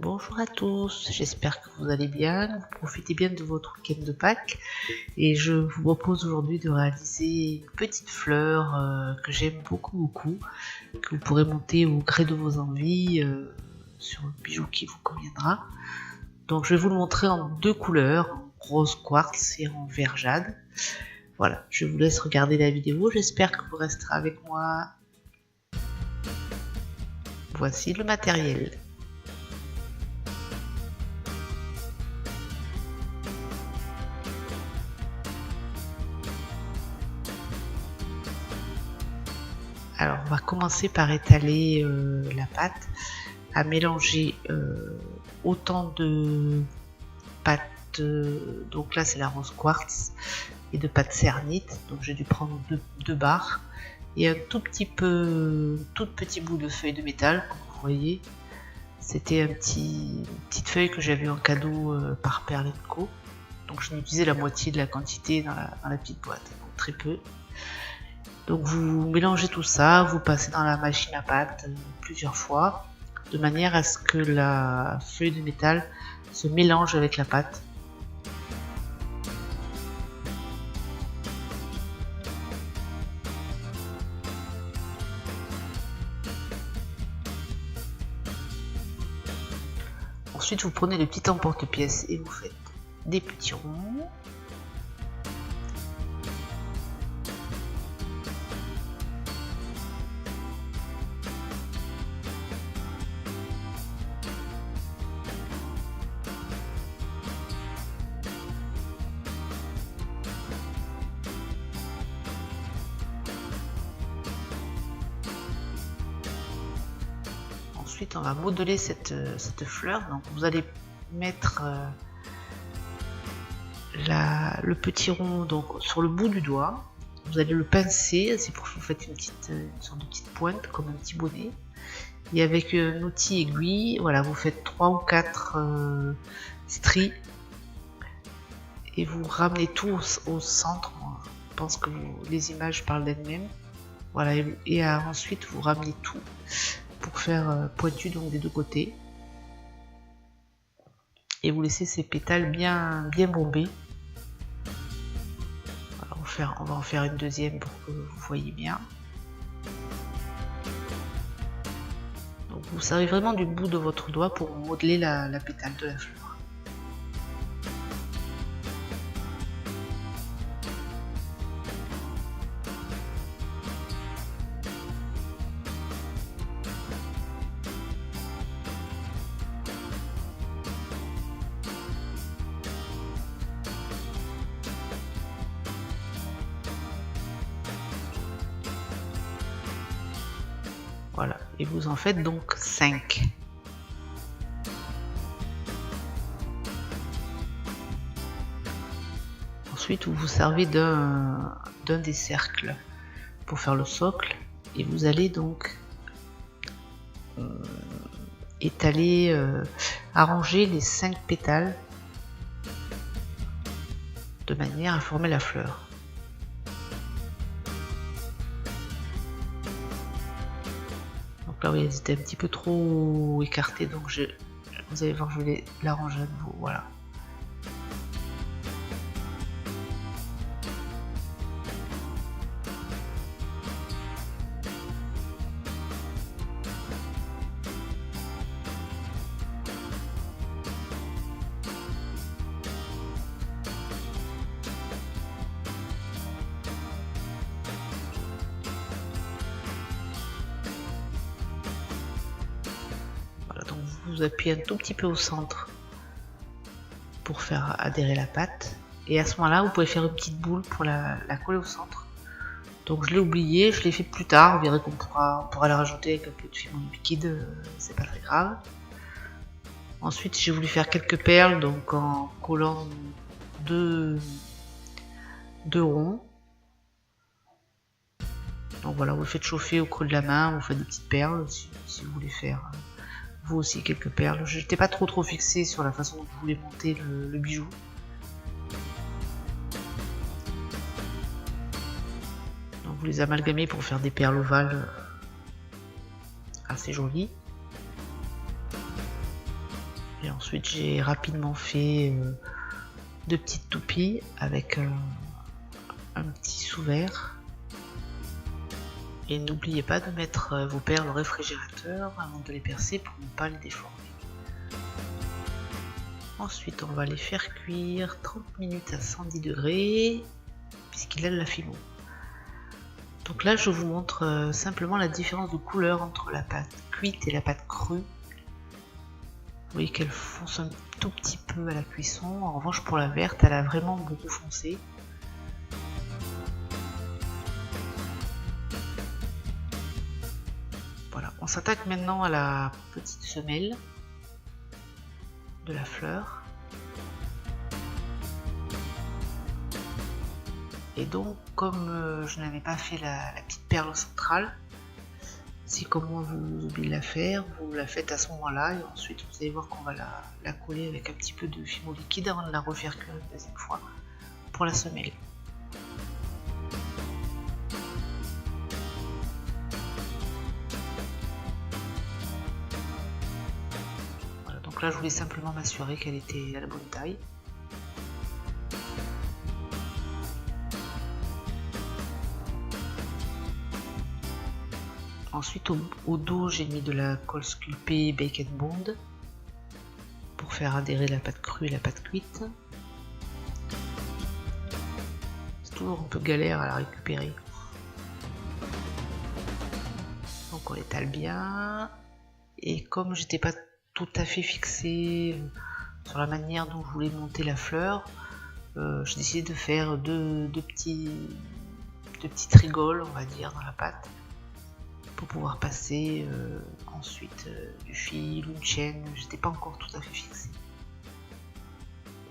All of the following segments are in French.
Bonjour à tous, j'espère que vous allez bien, que vous profitez bien de votre week-end de Pâques et je vous propose aujourd'hui de réaliser une petite fleur que j'aime beaucoup, que vous pourrez monter au gré de vos envies sur le bijou qui vous conviendra. Donc je vais vous le montrer en deux couleurs, en rose quartz et en vert jade. Voilà, je vous laisse regarder la vidéo, j'espère que vous resterez avec moi. Voici le matériel. Alors on va commencer par étaler la pâte, à mélanger autant de pâte, donc là c'est la rose quartz, et de pâte cernite, donc j'ai dû prendre deux barres, et un tout petit bout de feuille de métal, comme vous voyez, c'était une petite feuille que j'avais en cadeau par Perle & Co, donc je utilisais la moitié de la quantité dans la petite boîte, donc très peu. Donc vous mélangez tout ça, vous passez dans la machine à pâte plusieurs fois, de manière à ce que la feuille de métal se mélange avec la pâte. Ensuite vous prenez le petit emporte-pièce et vous faites des petits ronds. Ensuite on va modeler cette fleur, donc vous allez mettre le petit rond donc sur le bout du doigt, vous allez le pincer, c'est pour que vous faites une sorte de petite pointe comme un petit bonnet, et avec un outil aiguille, voilà, vous faites 3 ou 4 stries et vous ramenez tout au centre. Je pense que les images parlent d'elles-mêmes, voilà, et ensuite vous ramenez tout pour faire pointu donc des deux côtés, et vous laissez ces pétales bien bombés. Voilà, on va en faire une deuxième pour que vous voyez bien. Donc vous servez vraiment du bout de votre doigt pour modeler la pétale de la fleur. Voilà, et vous en faites donc 5. Ensuite, vous vous servez d'un des cercles pour faire le socle, et vous allez donc étaler, arranger les 5 pétales de manière à former la fleur. Là, oui, elles étaient un petit peu trop écartées, donc vous allez voir, je vais l'arranger à nouveau, voilà. Vous appuyez un tout petit peu au centre pour faire adhérer la pâte, et à ce moment là vous pouvez faire une petite boule pour la coller au centre. Donc je l'ai oublié, je l'ai fait plus tard, vous verrez qu'on pourra la rajouter avec un peu de fibrin liquide, c'est pas très grave. Ensuite j'ai voulu faire quelques perles, donc en collant deux ronds. Donc voilà, vous le faites chauffer au creux de la main, vous faites des petites perles si vous voulez faire vous aussi quelques perles. Je n'étais pas trop fixée sur la façon dont je voulais monter le bijou. Donc vous les amalgamez pour faire des perles ovales assez jolies. Et ensuite j'ai rapidement fait 2 petites toupies avec un petit sous-verre. Et n'oubliez pas de mettre vos perles au réfrigérateur avant de les percer pour ne pas les déformer. Ensuite, on va les faire cuire 30 minutes à 110 degrés puisqu'il a de la fimo. Donc là, je vous montre simplement la différence de couleur entre la pâte cuite et la pâte crue. Vous voyez qu'elle fonce un tout petit peu à la cuisson. En revanche, pour la verte, elle a vraiment beaucoup foncé. Voilà, on s'attaque maintenant à la petite semelle de la fleur. Et donc, comme je n'avais pas fait la petite perle centrale, si comme moi vous oubliez de la faire, vous la faites à ce moment-là et ensuite vous allez voir qu'on va la coller avec un petit peu de fimo liquide avant de la refaire cuire une deuxième fois pour la semelle. Voilà, donc là je voulais simplement m'assurer qu'elle était à la bonne taille. Ensuite au dos j'ai mis de la colle sculptée Bake & Bond pour faire adhérer la pâte crue et la pâte cuite. C'est toujours un peu galère à la récupérer. Donc on l'étale bien. Et comme j'étais pas tout à fait fixée sur la manière dont je voulais monter la fleur, j'ai décidé de faire deux petites rigoles, on va dire, dans la pâte pour pouvoir passer ensuite du fil ou une chaîne. J'étais pas encore tout à fait fixée.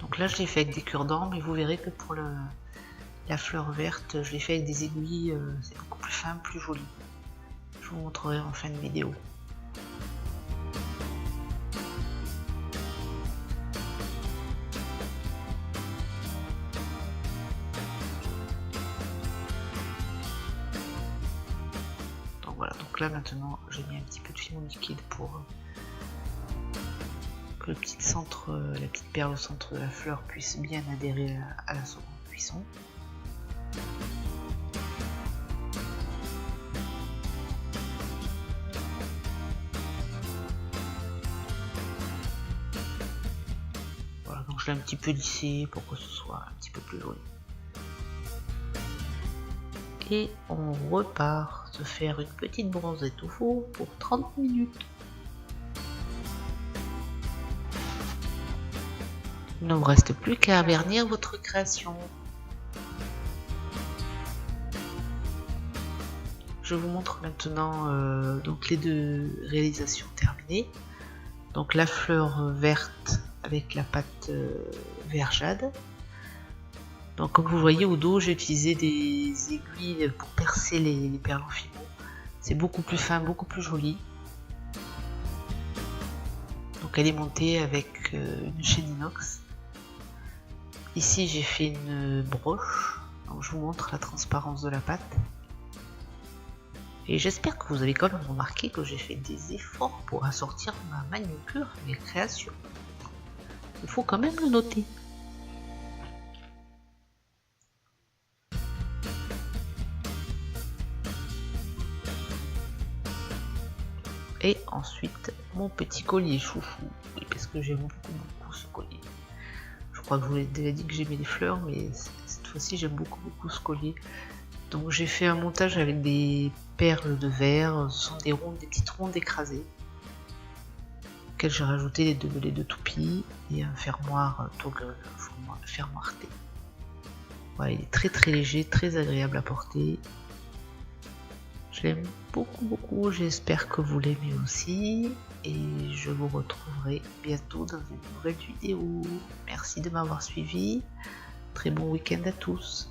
Donc là je l'ai fait avec des cure-dents, mais vous verrez que pour la fleur verte, je l'ai fait avec des aiguilles, c'est beaucoup plus fin, plus joli. Je vous montrerai en fin de vidéo. Donc voilà, donc là maintenant j'ai mis un petit peu de fimo liquide pour que le petit centre, la petite perle au centre de la fleur puisse bien adhérer à la seconde cuisson. Voilà, donc je l'ai un petit peu lissé pour que ce soit un petit peu plus joli. Et on repart se faire une petite bronzette au four pour 30 minutes. Il ne vous reste plus qu'à vernir votre création. Je vous montre maintenant donc les 2 réalisations terminées. Donc la fleur verte avec la pâte vert jade. Donc comme vous voyez au dos, j'ai utilisé des aiguilles pour percer les perles en fimo. C'est beaucoup plus fin, beaucoup plus joli. Donc elle est montée avec une chaîne inox. Ici j'ai fait une broche. Donc je vous montre la transparence de la pâte. Et j'espère que vous avez quand même remarqué que j'ai fait des efforts pour assortir ma manucure, mes créations. Il faut quand même le noter. Et ensuite mon petit collier chouchou, oui, parce que j'aime beaucoup ce collier. Je crois que je vous ai déjà dit que j'aimais les fleurs, mais cette fois-ci j'aime beaucoup ce collier. Donc j'ai fait un montage avec des perles de verre, ce sont des petites rondes écrasées, auxquelles j'ai rajouté les deux toupies et un fermoir toggle, fermoir T. Voilà, il est très léger, très agréable à porter. Je l'aime beaucoup, j'espère que vous l'aimez aussi et je vous retrouverai bientôt dans une nouvelle vidéo. Merci de m'avoir suivi, très bon week-end à tous.